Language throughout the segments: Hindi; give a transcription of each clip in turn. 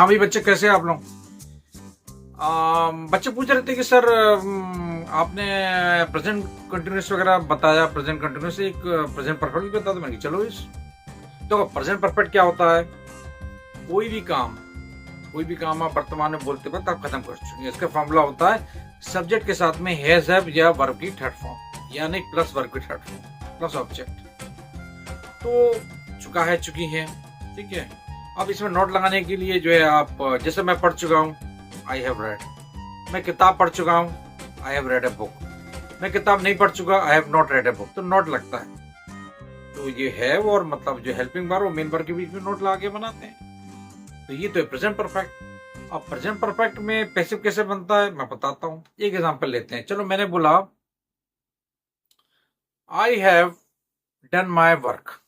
हाँ भाई बच्चे, कैसे हैं आप लोग? बच्चे पूछ रहे थे कि सर आपने प्रेजेंट कंटिन्यूस वगैरह बताया, प्रेजेंट कंटिन्यूस एक प्रेजेंट परफेक्ट भी बता दो। मैंने कहा, चलो इस तो प्रेजेंट परफेक्ट क्या होता है? कोई भी काम आप वर्तमान में बोलते वक्त आप खत्म कर चुके हैं। इसका फॉर्मूला होता है सब्जेक्ट के साथ में हैज हैव या वर्ब की थर्ड फॉर्म, यानी प्लस वर्ब की थर्ड फॉर्म प्लस ऑब्जेक्ट। तो चुका है, चुकी है, ठीक है। अब इसमें नोट लगाने के लिए जो है आप, जैसे मैं पढ़ चुका हूँ, आई हैव रेड। मैं किताब पढ़ चुका हूँ, I have read a book. मैं किताब नहीं पढ़ चुका, I have not red a book. तो नोट लगता है। तो ये हैव और मतलब जो हेल्पिंग वर्ब और मेन वर्ब के बीच में नोट लगा के बनाते हैं। तो ये तो है प्रेजेंट परफेक्ट। अब प्रेजेंट परफेक्ट में पैसिव कैसे बनता है मैं बताता हूँ। एक एग्जांपल लेते हैं। चलो, मैंने बोला I have done my work.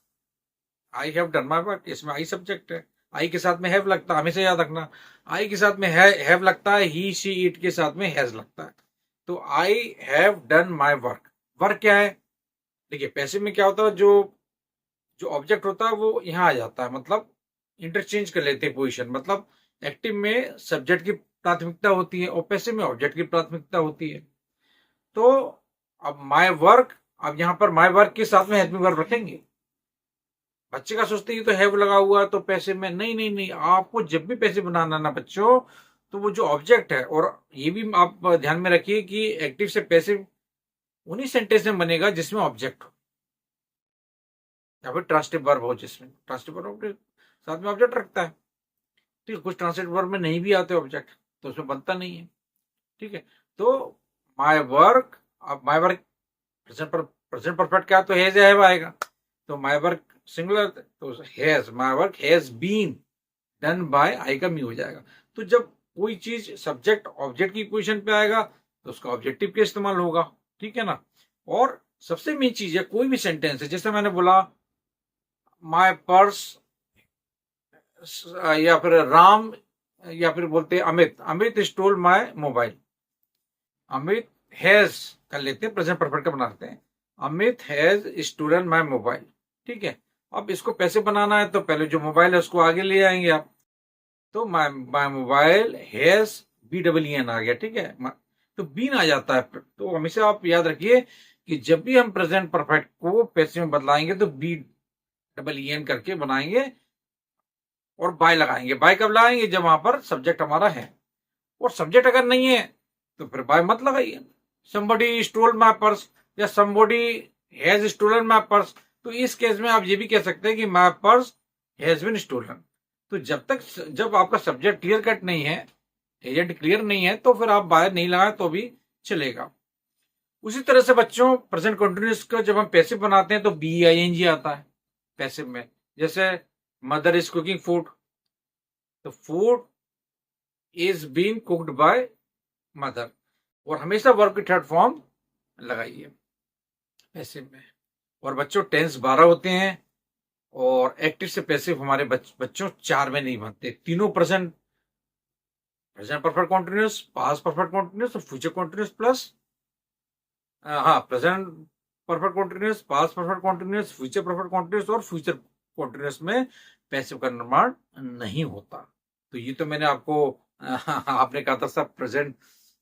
I have done my work, इसमें आई सब्जेक्ट है। आई के साथ में हैव लगता है, हमेशा याद रखना। आई के साथ में हैव लगता है, ही शी इट के साथ में हैज लगता है। तो I have done my work. Work क्या है? देखिए, पैसिव में क्या होता है, जो जो ऑब्जेक्ट होता है वो यहाँ आ जाता है, मतलब इंटरचेंज कर लेते हैं पोजीशन। मतलब एक्टिव में सब्जेक्ट की प्राथमिकता होती है और पैसिव में ऑब्जेक्ट की प्राथमिकता होती है। तो अब माई वर्क, अब यहाँ पर माई वर्क के साथ में हेल्पिंग वर्ब रखेंगे। बच्चे का सोचते ही तो हैव लगा हुआ तो पैसे में, नहीं नहीं नहीं, आपको जब भी पैसे बनाना ना बच्चों, तो वो जो ऑब्जेक्ट है, और ये भी आप ध्यान में रखिए कि एक्टिव से पैसिव उन्हीं सेंटेंस में बनेगा जिसमें ऑब्जेक्ट हो, या फिर ट्रांसिटिव वर्ब हो, जिसमें ट्रांसिटिव वर्ब साथ में ऑब्जेक्ट रखता है। ठीक है, कुछ ट्रांसिटिव वर्ब में नहीं भी आते ऑब्जेक्ट, तो उसमें बनता नहीं है। ठीक है, तो माई वर्क, अब माई वर्क प्रेजेंट परफेक्ट क्या, तो हैज या हैव आएगा। तो माई वर्क सिंगुलर, तो has, my work has been done by, आई का मी हो जाएगा। तो जब कोई चीज सब्जेक्ट ऑब्जेक्ट की पोजीशन पे आएगा तो उसका ऑब्जेक्टिव का इस्तेमाल होगा। ठीक है ना। और सबसे मेन चीज है, कोई भी सेंटेंस है, जैसे मैंने बोला माई पर्स, या फिर राम, या फिर बोलते हैं Amit, Amit stole my mobile. Amit has कर लेते हैं, प्रेजेंट परफेक्ट का बनाते हैं, Amit has stolen my mobile. ठीक है, अब इसको पैसे बनाना है तो पहले जो मोबाइल है उसको आगे ले आएंगे आप। तो माई मोबाइल हैज BEEN आ गया। ठीक है, तो बीन आ जाता है। तो हमेशा आप याद रखिए कि जब भी हम प्रेजेंट परफेक्ट को पैसे में बदलाएंगे तो BEEN करके बनाएंगे और बाय लगाएंगे। बाय कब लगाएंगे? जब वहां पर सब्जेक्ट हमारा है। और सब्जेक्ट अगर नहीं है तो फिर बाय मत लगाइए। somebody stole my पर्स या somebody has stolen my purse, तो इस केस में आप ये भी कह सकते हैं कि my purse has been stolen। तो जब आपका सब्जेक्ट क्लियर कट नहीं है, एजेंट क्लियर नहीं है, तो फिर आप बाय नहीं लगाए तो भी चलेगा। उसी तरह से बच्चों, प्रेजेंट कंटिन्यूअस का जब हम पैसिव बनाते हैं तो BING आता है पैसिव में। जैसे मदर इज कुकिंग फूड, तो food is been cooked by mother. और हमेशा वर्ब की थर्ड फॉर्म लगाइए पैसिव में। और बच्चों, टेंस 12 होते हैं और एक्टिव से पैसिव हमारे बच्चों 4 में नहीं बनते। तीनों present perfect continuous, past perfect continuous और फ्यूचर कॉन्टिन्यूस प्लस, हाँ, present perfect continuous, past perfect continuous, future perfect continuous और फ्यूचर कॉन्टिन्यूस में पैसिव का निर्माण नहीं होता। तो ये तो मैंने आपको आपने कहा था सब प्रेजेंट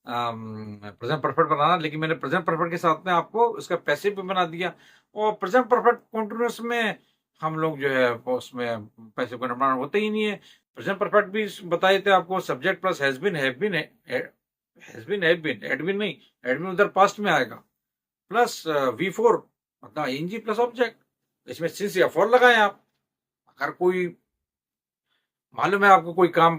परफेक्ट बनाना, लेकिन मैंने प्रेजेंट परफेक्ट के साथ में आपको उसका पैसिव भी बना दिया। और प्रेजेंट परफेक्ट कॉन्टिन्यूस में हम लोग जो है उसमें पैसिव का निर्माण होता ही नहीं है। प्रेजेंट परफेक्ट भी बताए थे आपको, subject plus has been, have been, एडबिन नहीं, एडबिन उधर पास्ट में आएगा, प्लस V4 मतलब ING प्लस ऑब्जेक्ट। इसमें सिंस या फॉर लगाएं आप। अगर कोई मालूम है आपको कोई काम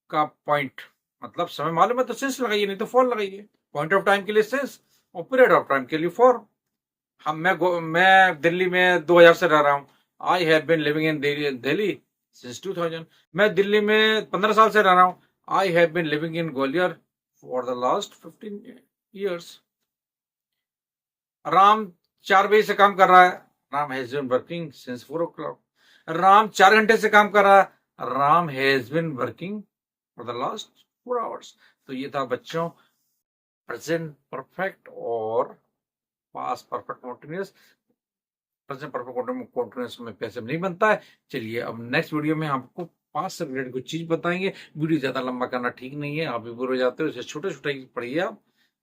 का पॉइंट, मतलब समय मालूम है, तो सिंस लगाइए, नहीं तो फॉर लगाइए। पॉइंट ऑफ टाइम के लिए सिंस और पीरियड ऑफ टाइम के लिए फॉर। मैं दिल्ली में 2000 से रह रहा हूँ। I have been living in Delhi since 2000। मैं दिल्ली में 15 साल से रह रहा हूँ। I have been living in Gwalior for the last 15 years। Ram 4 बजे से काम कर रहा है। Ram has been working since 4 o'clock। Ram 4 घंटे से काम कर रहा है। Ram has been working for the last 4 hours। तो ये था बच्चों प्रेजेंट परफेक्ट और past perfect continuous. Present perfect continuous में पैसिव नहीं बनता है। चलिए अब नेक्स्ट वीडियो में आपको पास से रिलेटेड कुछ चीज बताएंगे। वीडियो ज्यादा लंबा करना ठीक नहीं है, आप भी बोर हो जाते हो, इसे छोटे छोटे पढ़िए आप।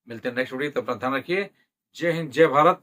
मिलते हैं नेक्स्ट वीडियो, तब तक ध्यान रखिए। जय हिंद, जय भारत।